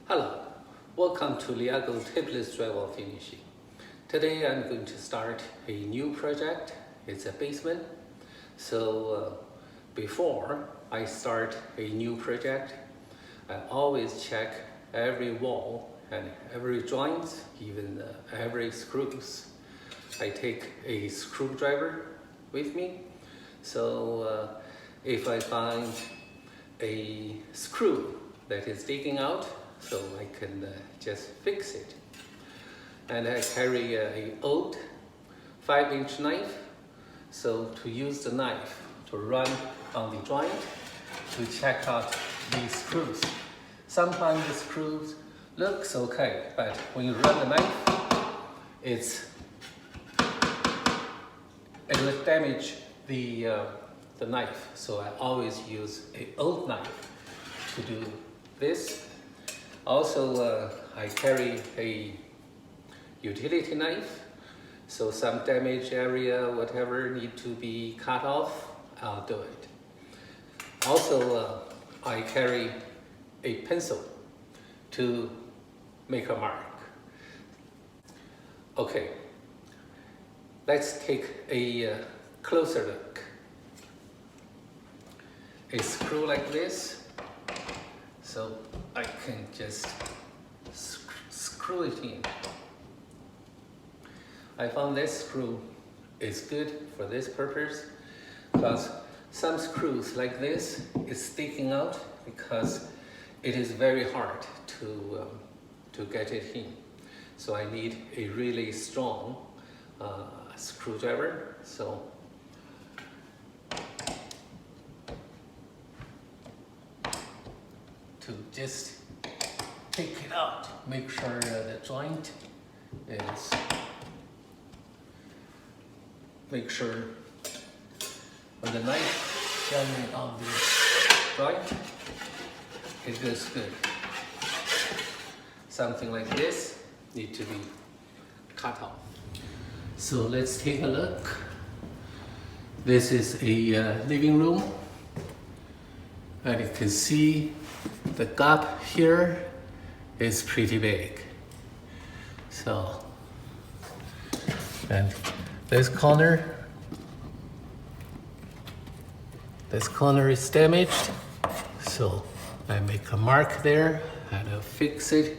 Hello, welcome to Liagle Tapeless Drywall Finishing. Today I'm going to start a new project. It's a basement. So before I start a new project, I always check every wall and every joint, even every screws. I take a screwdriver with me. So if I find a screw that is sticking out, so I can just fix it. And I carry a old 5-inch knife, so to use the knife to run on the joint to check out these screws. Sometimes the screws looks okay, but when you run the knife, it will damage the knife. So I always use an old knife to do this. Also, I carry a utility knife, so some damaged area, whatever need to be cut off, I'll do it. Also, I carry a pencil to make a mark. Okay, let's take a closer look. A screw like this, so I can just screw it in. I found this screw is good for this purpose because some screws like this is sticking out because it is very hard to get it in. So I need a really strong screwdriver. So to just take it out, make sure the joint is, make sure when the knife jamming on the joint, it goes good. Something like this need to be cut off. So let's take a look. This is a living room, and you can see the gap here is pretty big. So, and this corner is damaged. So I make a mark there and I'll fix it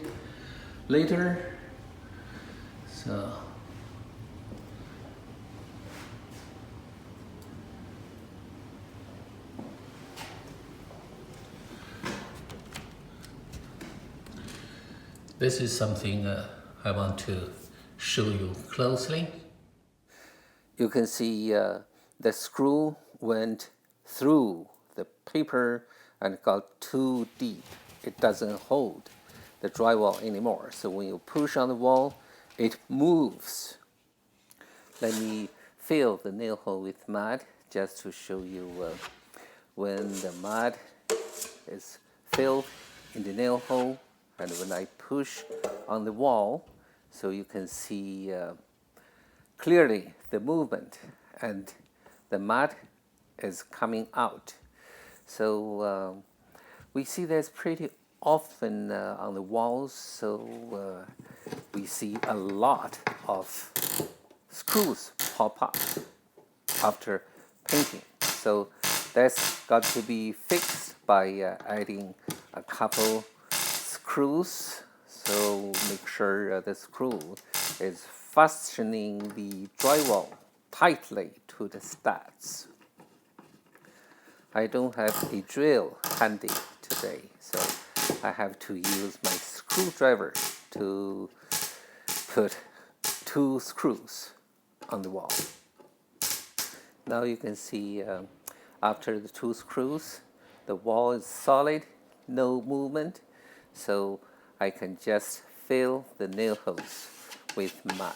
later. So this is something I want to show you closely. You can see the screw went through the paper and got too deep. It doesn't hold the drywall anymore. So when you push on the wall, it moves. Let me fill the nail hole with mud just to show you when the mud is filled in the nail hole. And when I push on the wall, so you can see clearly the movement and the mud is coming out. So we see this pretty often on the walls. So we see a lot of screws pop up after painting. So that's got to be fixed by adding a couple screws. So make sure the screw is fastening the drywall tightly to the studs. I don't have a drill handy today, so I have to use my screwdriver to put 2 screws on the wall. Now you can see after the 2 screws, the wall is solid, no movement. So I can just fill the nail holes with mud.